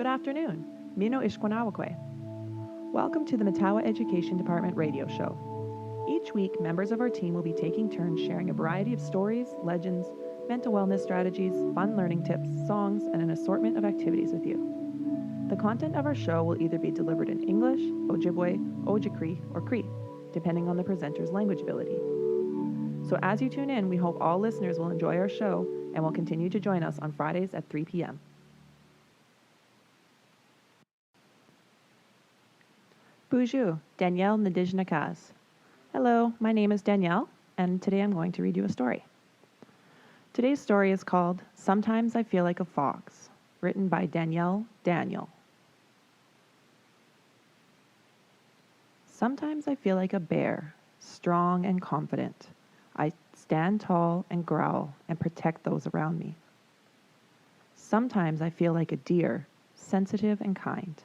Good afternoon. Mino Ishkwanawakwe. Welcome to the Matawa Education Department radio show. Each week, members of our team will be taking turns sharing a variety of stories, legends, mental wellness strategies, fun learning tips, songs, and an assortment of activities with you. The content of our show will either be delivered in English, Ojibwe, Ojibwe, or Cree, depending on the presenter's language ability. So as you tune in, we hope all listeners will enjoy our show and will continue to join us on Fridays at 3 p.m. Bonjour, Danielle Nadijnakas. Hello, my name is Danielle, and today I'm going to read you a story. Today's story is called Sometimes I Feel Like a Fox, written by Danielle Daniel. Sometimes I feel like a bear, strong and confident. I stand tall and growl and protect those around me. Sometimes I feel like a deer, sensitive and kind.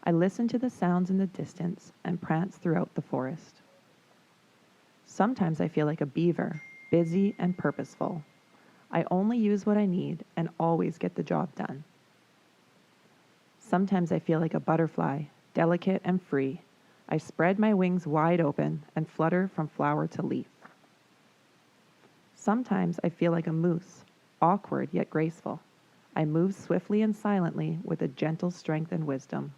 I listen to the sounds in the distance and prance throughout the forest. Sometimes I feel like a beaver, busy and purposeful. I only use what I need and always get the job done. Sometimes I feel like a butterfly, delicate and free. I spread my wings wide open and flutter from flower to leaf. Sometimes I feel like a moose, awkward yet graceful. I move swiftly and silently with a gentle strength and wisdom.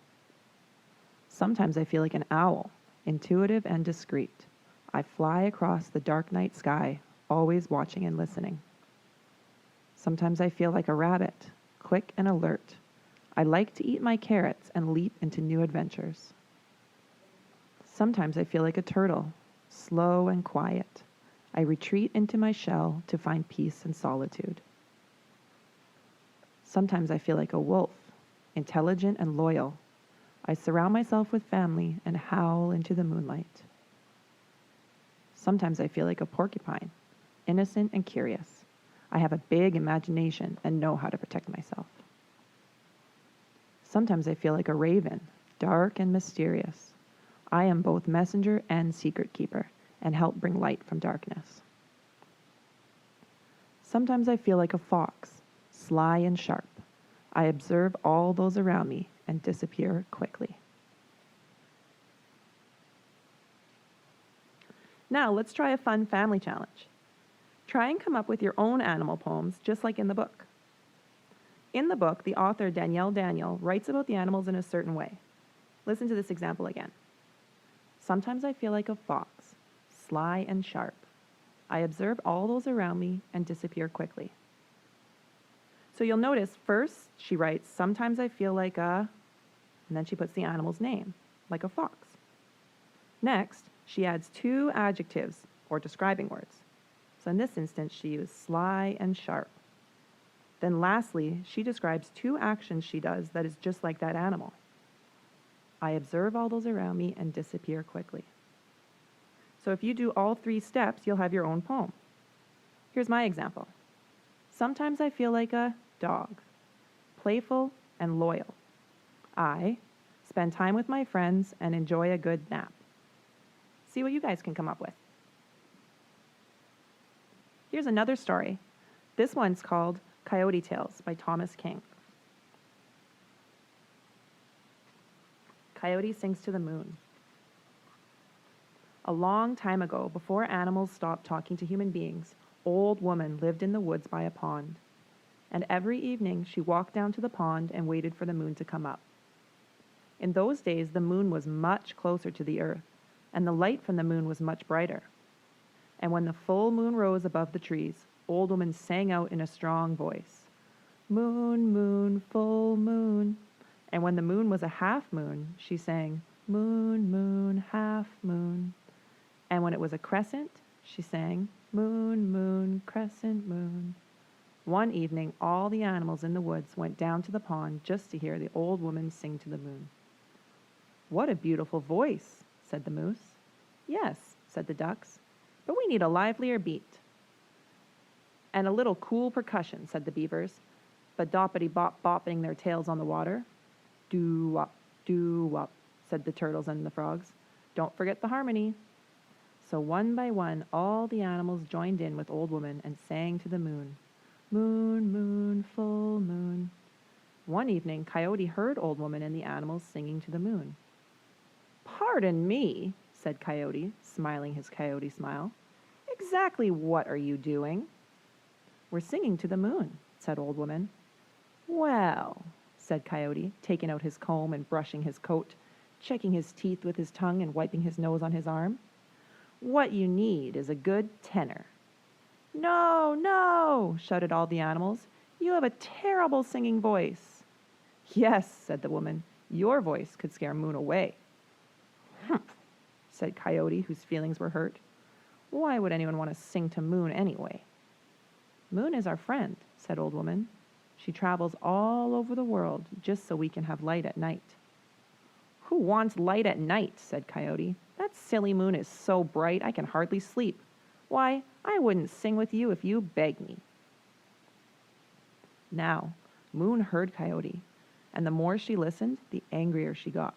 Sometimes I feel like an owl, intuitive and discreet. I fly across the dark night sky, always watching and listening. Sometimes I feel like a rabbit, quick and alert. I like to eat my carrots and leap into new adventures. Sometimes I feel like a turtle, slow and quiet. I retreat into my shell to find peace and solitude. Sometimes I feel like a wolf, intelligent and loyal. I surround myself with family and howl into the moonlight. Sometimes I feel like a porcupine, innocent and curious. I have a big imagination and know how to protect myself. Sometimes I feel like a raven, dark and mysterious. I am both messenger and secret keeper and help bring light from darkness. Sometimes I feel like a fox, sly and sharp. I observe all those around me and disappear quickly. Now let's try a fun family challenge. Try and come up with your own animal poems, just like in the book. In the book, the author Danielle Daniel writes about the animals in a certain way. Listen to this example again. Sometimes I feel like a fox, sly and sharp. I observe all those around me and disappear quickly. So you'll notice first she writes, sometimes I feel like a, and then she puts the animal's name, like a fox. Next, she adds two adjectives or describing words. So in this instance, she used sly and sharp. Then lastly, she describes two actions she does that is just like that animal. I observe all those around me and disappear quickly. So if you do all three steps, you'll have your own poem. Here's my example. Sometimes I feel like a dog, playful and loyal. I spend time with my friends and enjoy a good nap. See what you guys can come up with. Here's another story. This one's called Coyote Tales by Thomas King. Coyote sings to the moon. A long time ago, before animals stopped talking to human beings, old woman lived in the woods by a pond. And every evening she walked down to the pond and waited for the moon to come up. In those days, the moon was much closer to the earth, and the light from the moon was much brighter. And when the full moon rose above the trees, Old Woman sang out in a strong voice, "Moon, moon, full moon." And when the moon was a half moon, she sang, "Moon, moon, half moon." And when it was a crescent, she sang, "Moon, moon, crescent moon." One evening, all the animals in the woods went down to the pond just to hear the old woman sing to the moon. "What a beautiful voice," said the moose. "Yes," said the ducks, "but we need a livelier beat." "And a little cool percussion," said the beavers, but doppity-bop bopping their tails on the water. "Do-wop, said the turtles and the frogs. "Don't forget the harmony." So one by one, all the animals joined in with Old Woman and sang to the moon. "Moon, moon, full moon." One evening, Coyote heard Old Woman and the animals singing to the moon. "Pardon me," said Coyote, smiling his coyote smile. "Exactly what are you doing?" "We're singing to the moon," said Old Woman. "Well," said Coyote, taking out his comb and brushing his coat, checking his teeth with his tongue and wiping his nose on his arm, "what you need is a good tenor." "No, no," shouted all the animals. "You have a terrible singing voice." "Yes," said the woman, "your voice could scare Moon away." "Humph," said Coyote, whose feelings were hurt. "Why would anyone want to sing to Moon anyway?" "Moon is our friend," said Old Woman. "She travels all over the world just so we can have light at night." "Who wants light at night?" said Coyote. "That silly moon is so bright I can hardly sleep. Why, I wouldn't sing with you if you begged me." Now, Moon heard Coyote, and the more she listened, the angrier she got.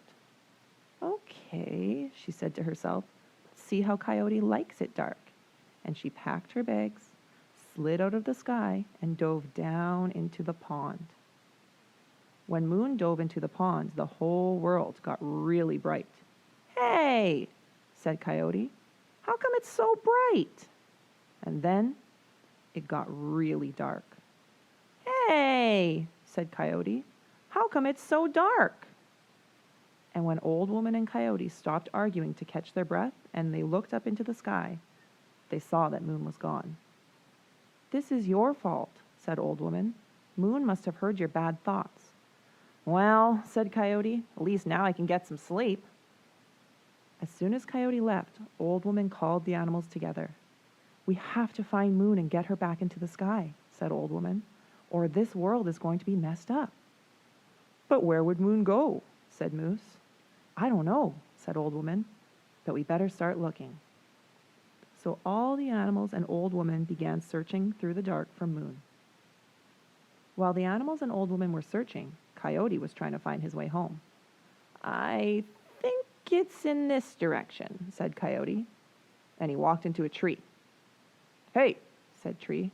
"Okay," she said to herself, "let's see how Coyote likes it dark." And she packed her bags, slid out of the sky, and dove down into the pond. When Moon dove into the pond, the whole world got really bright. "Hey," said Coyote, "how come it's so bright?" And then it got really dark. "Hey," said Coyote, "how come it's so dark?" And when Old Woman and Coyote stopped arguing to catch their breath and they looked up into the sky, they saw that Moon was gone. "This is your fault," said Old Woman. "Moon must have heard your bad thoughts." "Well," said Coyote, "at least now I can get some sleep." As soon as Coyote left, Old Woman called the animals together. "We have to find Moon and get her back into the sky," said Old Woman, "or this world is going to be messed up." "But where would Moon go?" said Moose. "I don't know," said Old Woman, "but we better start looking." So all the animals and Old Woman began searching through the dark for Moon. While the animals and Old Woman were searching, Coyote was trying to find his way home. "I think it's in this direction," said Coyote, and he walked into a tree. "Hey," said Tree,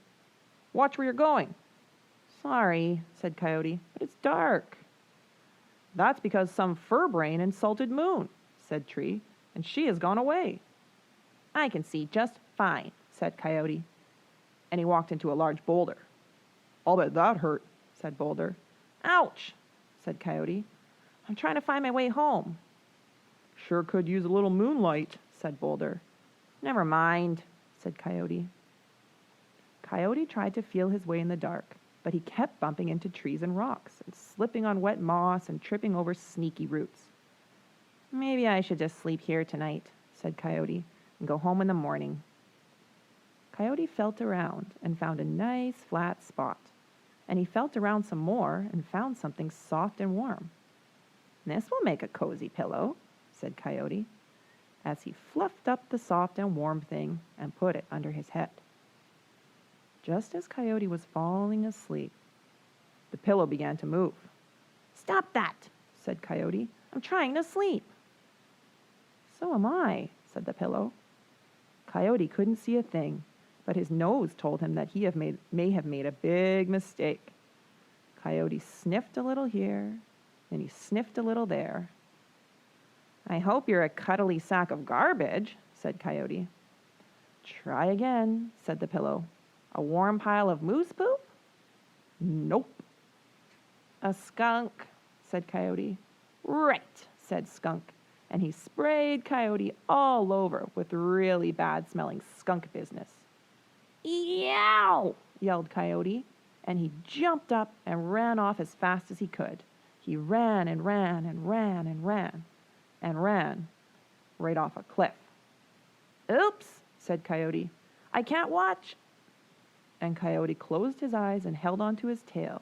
"watch where you're going." "Sorry," said Coyote, "but it's dark." "That's because some fur brain insulted Moon," said Tree, "and she has gone away." "I can see just fine," said Coyote, and he walked into a large boulder. "I'll bet that hurt," said Boulder. "Ouch," said Coyote. "I'm trying to find my way home." "Sure could use a little moonlight," said Boulder. "Never mind," said Coyote. Coyote tried to feel his way in the dark, but he kept bumping into trees and rocks, and slipping on wet moss and tripping over sneaky roots. "Maybe I should just sleep here tonight," said Coyote, "and go home in the morning." Coyote felt around and found a nice flat spot, and he felt around some more and found something soft and warm. "This will make a cozy pillow," said Coyote, as he fluffed up the soft and warm thing and put it under his head. Just as Coyote was falling asleep, the pillow began to move. "Stop that," said Coyote. "I'm trying to sleep." "So am I," said the pillow. Coyote couldn't see a thing, but his nose told him that he may have made a big mistake. Coyote sniffed a little here, and he sniffed a little there. "I hope you're a cuddly sack of garbage," said Coyote. "Try again," said the pillow. "A warm pile of moose poop?" "Nope." "A skunk," said Coyote. "Right," said Skunk, and he sprayed Coyote all over with really bad-smelling skunk business. "Yow!" yelled Coyote, and he jumped up and ran off as fast as he could. He ran and ran and ran and ran and ran right off a cliff. "Oops," said Coyote. "I can't watch." And Coyote closed his eyes and held onto his tail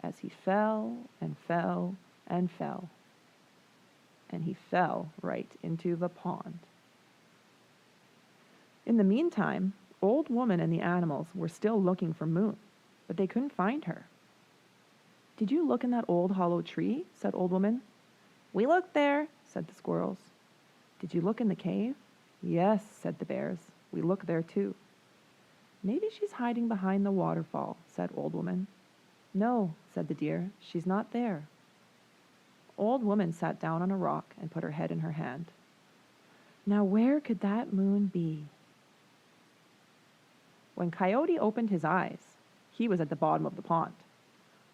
as he fell and fell and fell. And he fell right into the pond. In the meantime, Old Woman and the animals were still looking for Moon, but they couldn't find her. "Did you look in that old hollow tree?" said Old Woman. "We looked there," said the squirrels. "Did you look in the cave?" "Yes," said the bears. "We looked there too." "Maybe she's hiding behind the waterfall," said Old Woman. No, said the deer, she's not there. Old woman sat down on a rock and put her head in her hand. Now where could that moon be? When Coyote opened his eyes, he was at the bottom of the pond.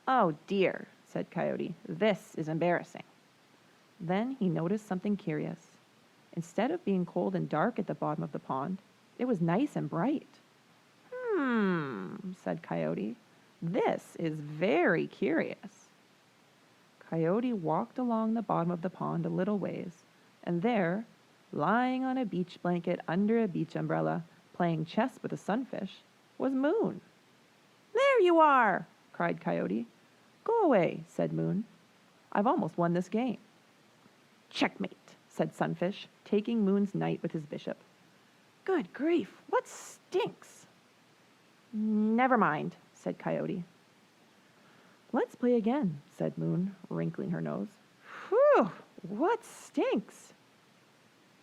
Oh dear, said Coyote, this is embarrassing. Then he noticed something curious. Instead of being cold and dark at the bottom of the pond, it was nice and bright. Said Coyote, this is very curious. Coyote walked along the bottom of the pond a little ways, and there, lying on a beach blanket under a beach umbrella, playing chess with a sunfish, was Moon. There you are, cried Coyote. Go away, said Moon. I've almost won this game. Checkmate, said Sunfish, taking Moon's knight with his bishop. Good grief, what stinks? Never mind, said Coyote. Let's play again, said Moon, wrinkling her nose. Whew, what stinks?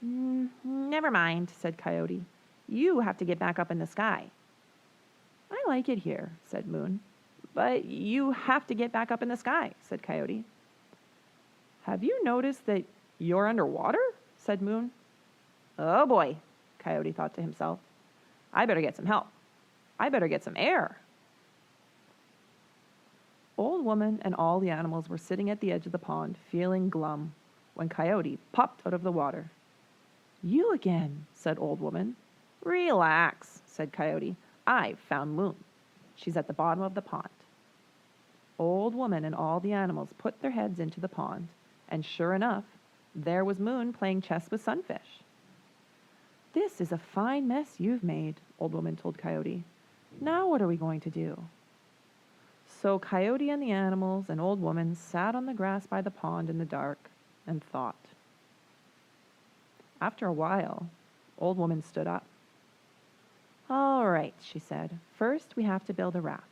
Never mind, said Coyote. You have to get back up in the sky. I like it here, said Moon. But you have to get back up in the sky, said Coyote. Have you noticed that you're underwater? Said Moon. Oh boy, Coyote thought to himself. I better get some help. I better get some air. Old Woman and all the animals were sitting at the edge of the pond, feeling glum, when Coyote popped out of the water. You again, said Old Woman. Relax, said Coyote. I've found Moon. She's at the bottom of the pond. Old Woman and all the animals put their heads into the pond, and sure enough, there was Moon playing chess with Sunfish. This is a fine mess you've made, Old Woman told Coyote. Now what are we going to do? So Coyote and the animals and Old Woman sat on the grass by the pond in the dark and thought. After a while, Old Woman stood up. All right, she said, first we have to build a raft.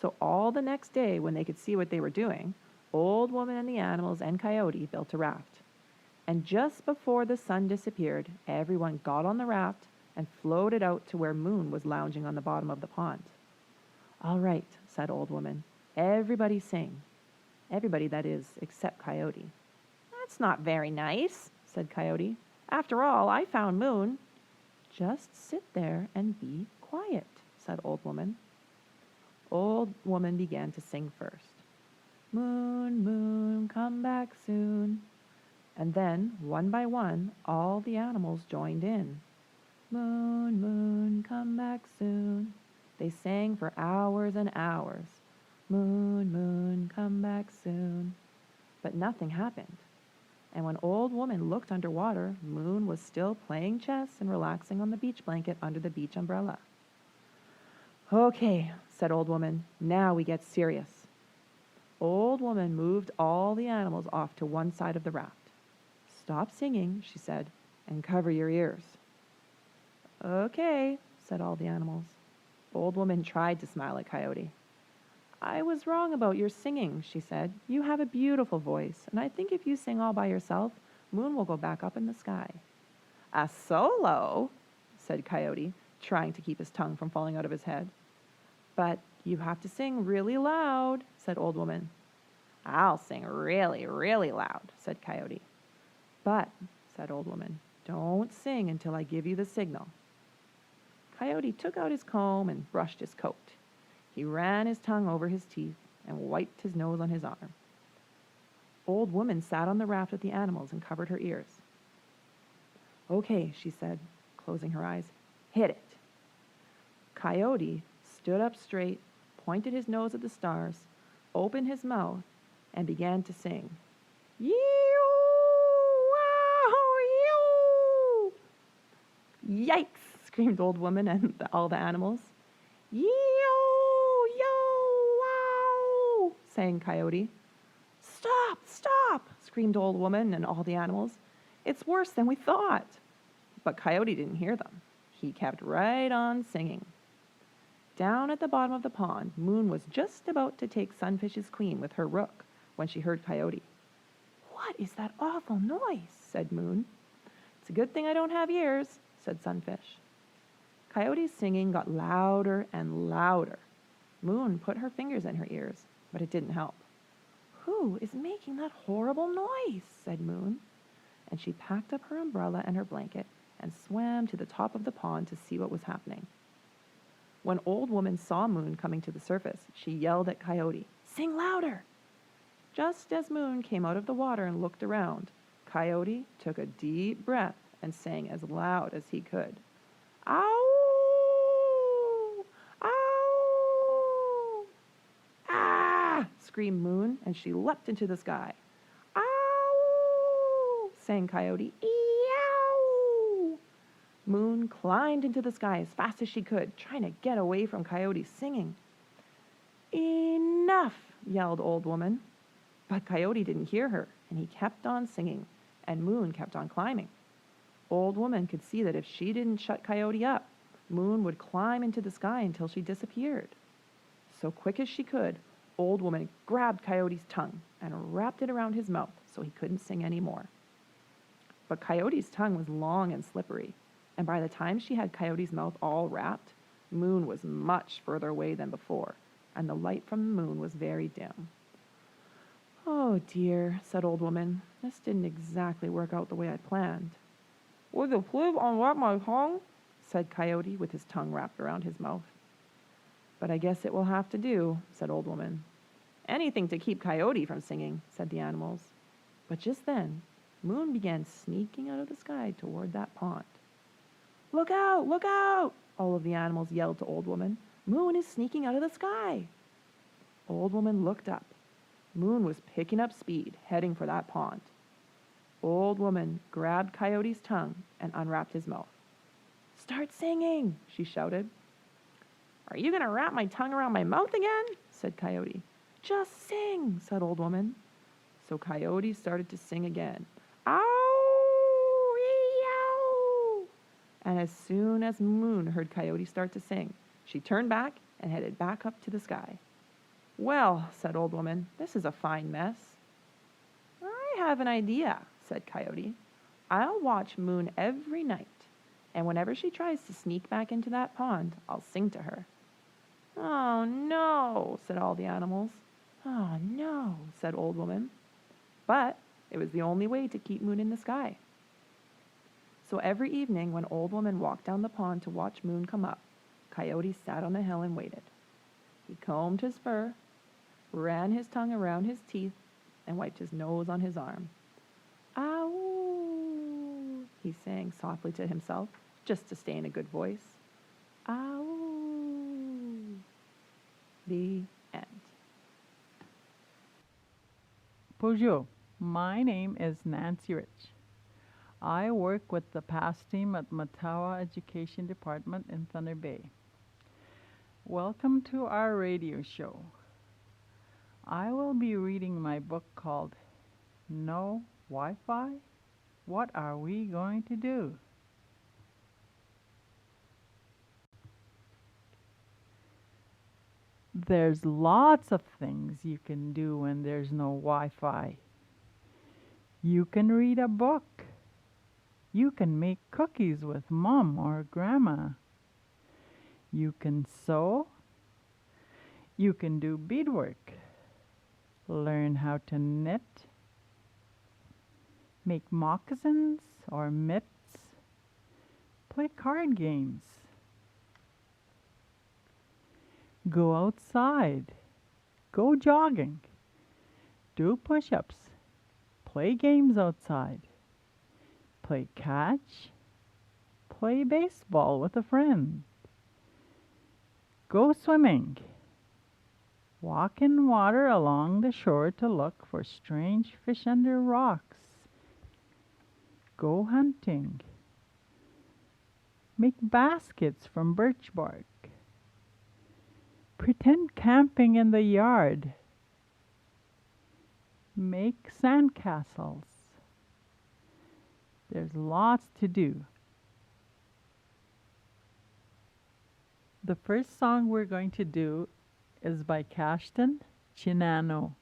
So all the next day, when they could see what they were doing, Old Woman and the animals and Coyote built a raft. And just before the sun disappeared, everyone got on the raft and floated out to where Moon was lounging on the bottom of the pond. All right, said Old Woman. Everybody sing. Everybody, that is, except Coyote. That's not very nice, said Coyote. After all, I found Moon. Just sit there and be quiet, said Old Woman. Old Woman began to sing first. Moon, moon, come back soon. And then, one by one, all the animals joined in. Moon, moon, come back soon. They sang for hours and hours. Moon, moon, come back soon. But nothing happened. And when Old Woman looked underwater, Moon was still playing chess and relaxing on the beach blanket under the beach umbrella. Okay, said Old Woman, now we get serious. Old Woman moved all the animals off to one side of the raft. Stop singing, she said, and cover your ears. Okay, said all the animals. Old Woman tried to smile at Coyote. I was wrong about your singing, she said. You have a beautiful voice, and I think if you sing all by yourself, Moon will go back up in the sky. A solo, said Coyote, trying to keep his tongue from falling out of his head. But you have to sing really loud, said Old Woman. I'll sing really, really loud, said Coyote. But, said Old Woman, don't sing until I give you the signal. Coyote took out his comb and brushed his coat. He ran his tongue over his teeth and wiped his nose on his arm. Old Woman sat on the raft with the animals and covered her ears. Okay, she said, closing her eyes. Hit it. Coyote stood up straight, pointed his nose at the stars, opened his mouth, and began to sing. Yee-oo-wow-yoo! Yikes, screamed Old Woman and all the animals. Yee-oo-yo-wow, sang Coyote. Stop, stop, screamed Old Woman and all the animals. It's worse than we thought. But Coyote didn't hear them. He kept right on singing. Down at the bottom of the pond, Moon was just about to take Sunfish's queen with her rook when she heard Coyote. What is that awful noise? Said Moon. It's a good thing I don't have ears, said Sunfish. Coyote's singing got louder and louder. Moon put her fingers in her ears, but it didn't help. "Who is making that horrible noise?" said Moon, and she packed up her umbrella and her blanket and swam to the top of the pond to see what was happening. When Old Woman saw Moon coming to the surface, she yelled at Coyote, "Sing louder!" Just as Moon came out of the water and looked around, Coyote took a deep breath and sang as loud as he could. "Ow! Ow! Ah!" screamed Moon, and she leapt into the sky. "Ow!" sang Coyote. "Eow!" Moon climbed into the sky as fast as she could, trying to get away from Coyote's singing. "Enough!" yelled Old Woman. But Coyote didn't hear her, and he kept on singing, and Moon kept on climbing. Old Woman could see that if she didn't shut Coyote up, Moon would climb into the sky until she disappeared. So quick as she could, Old Woman grabbed Coyote's tongue and wrapped it around his mouth so he couldn't sing anymore. But Coyote's tongue was long and slippery, and by the time she had Coyote's mouth all wrapped, Moon was much further away than before, and the light from the moon was very dim. "Oh dear," said Old Woman, "this didn't exactly work out the way I planned." "Would you please unwrap my tongue?" said Coyote with his tongue wrapped around his mouth. "But I guess it will have to do," said Old Woman. "Anything to keep Coyote from singing," said the animals. But just then, Moon began sneaking out of the sky toward that pond. "Look out! Look out!" all of the animals yelled to Old Woman. "Moon is sneaking out of the sky." Old Woman looked up. Moon was picking up speed, heading for that pond. Old Woman grabbed Coyote's tongue and unwrapped his mouth. "Start singing!" she shouted. "Are you going to wrap my tongue around my mouth again?" said Coyote. "Just sing," said Old Woman. So Coyote started to sing again. "Ow! Ee-ow!" And as soon as Moon heard Coyote start to sing, she turned back and headed back up to the sky. "Well," said Old Woman, "this is a fine mess." "I have an idea," said Coyote. "I'll watch Moon every night, and whenever she tries to sneak back into that pond, I'll sing to her." "Oh, no," said all the animals. "Oh, no," said Old Woman. But it was the only way to keep Moon in the sky. So every evening when Old Woman walked down the pond to watch Moon come up, Coyote sat on the hill and waited. He combed his fur, ran his tongue around his teeth, and wiped his nose on his arm. "Ow!" he sang softly to himself, just to stay in a good voice. "Ow!" The end. Bonjour, my name is Nancy Ritch. I work with the past team at Matawa Education Department in Thunder Bay. Welcome to our radio show. I will be reading my book called No Wi-Fi? What are we going to do? There's lots of things you can do when there's no Wi-Fi. You can read a book. You can make cookies with Mom or Grandma. You can sew. You can do beadwork. Learn how to knit. Make moccasins or mitts. Play card games. Go outside. Go jogging. Do push-ups. Play games outside. Play catch. Play baseball with a friend. Go swimming. Walk in water along the shore to look for strange fish under rocks. Go hunting. Make baskets from birch bark. Pretend camping in the yard. Make sandcastles. There's lots to do. The first song we're going to do is by Cashton Chinano.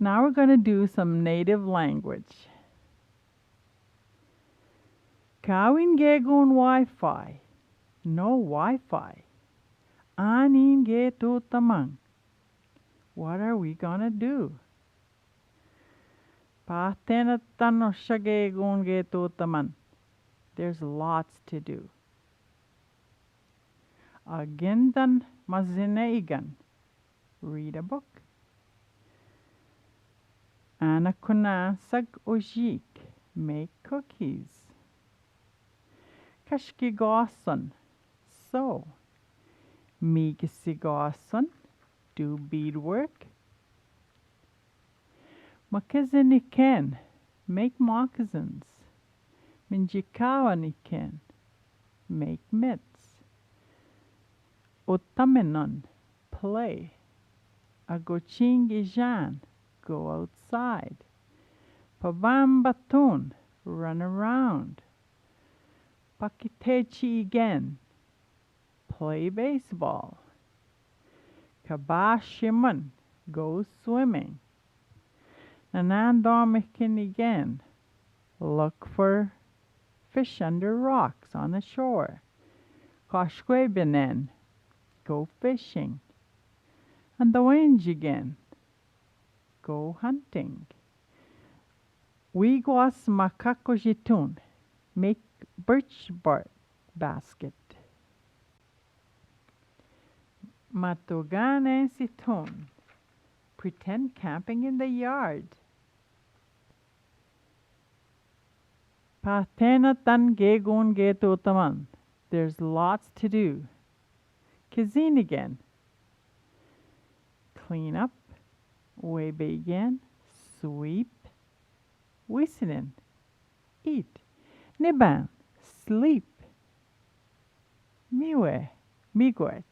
Now we're going to do some native language. Kawin gegun Wi-Fi. No Wi-Fi. Anin ge tutamang. What are we going to do? Pahtena tanosha gegun ge tutaman. There's lots to do. Agendan mazineigan. Read a book. Anakuna sag ojik. Make cookies. Kashkigasan. Sew. Migisigasan. Do beadwork. Makaziniken. Make moccasins. Minjikawaniken. Make mitts. Otamenon. Play. Agochingijan. Go outside. Pavambatun. Run around. Pakitechi again. Play baseball. Kabashiman. Go swimming. Nanandomikin again. Look for fish under rocks on the shore. Koshkwebinen. Go fishing. And the winds again. Go hunting. Wigwas makakojitun. Make birch bark basket. Matugane situn. Pretend camping in the yard. Patena tan gegun getutaman. There's lots to do. Kazin again. Clean up. Webe again. Sweep. Wisinin. Eat. Niban. Sleep. Miwe. Miigwech.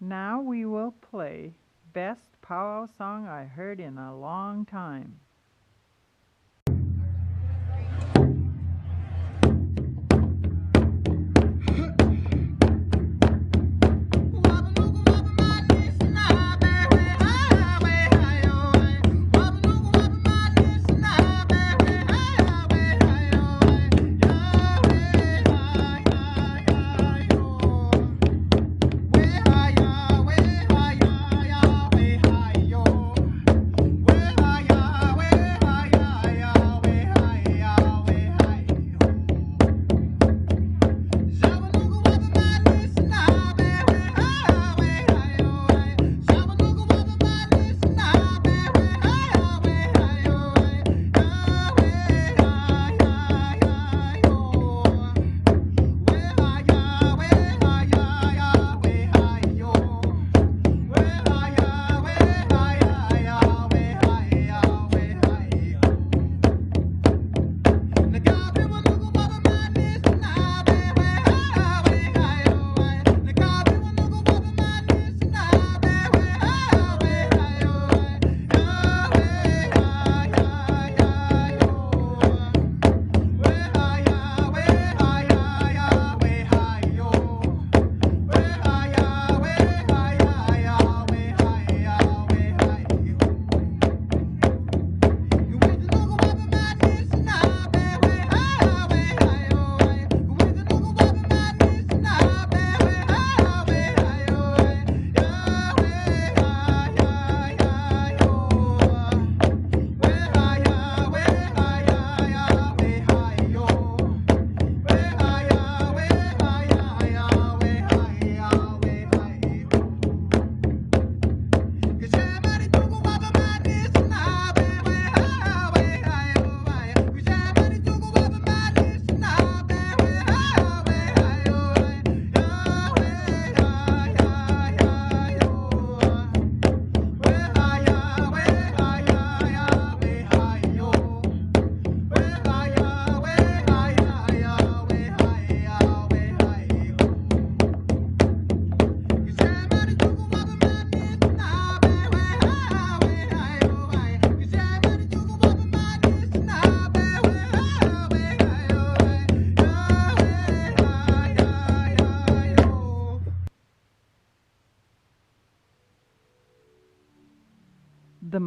Now we will play Best Powwow Song I Heard in a Long Time. Way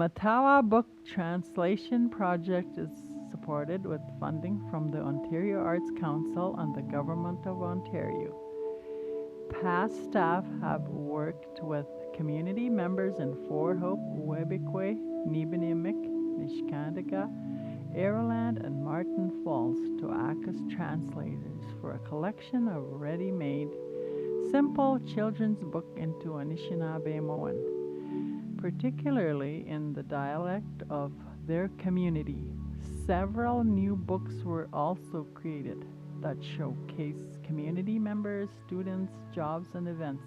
Matawa Book Translation Project is supported with funding from the Ontario Arts Council and the Government of Ontario. Past staff have worked with community members in Fort Hope, Webikwe, Nibenimik, Nishkandaga, Aroland, and Martin Falls to act as translators for a collection of ready-made, simple children's book into Anishinaabe-Moan, particularly in the dialect of their community. Several new books were also created that showcase community members, students, jobs, and events.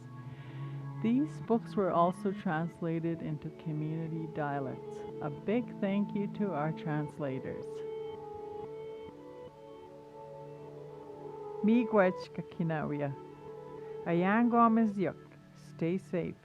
These books were also translated into community dialects. A big thank you to our translators. Miigwech kakinawia. Ayangom is yuk. Stay safe.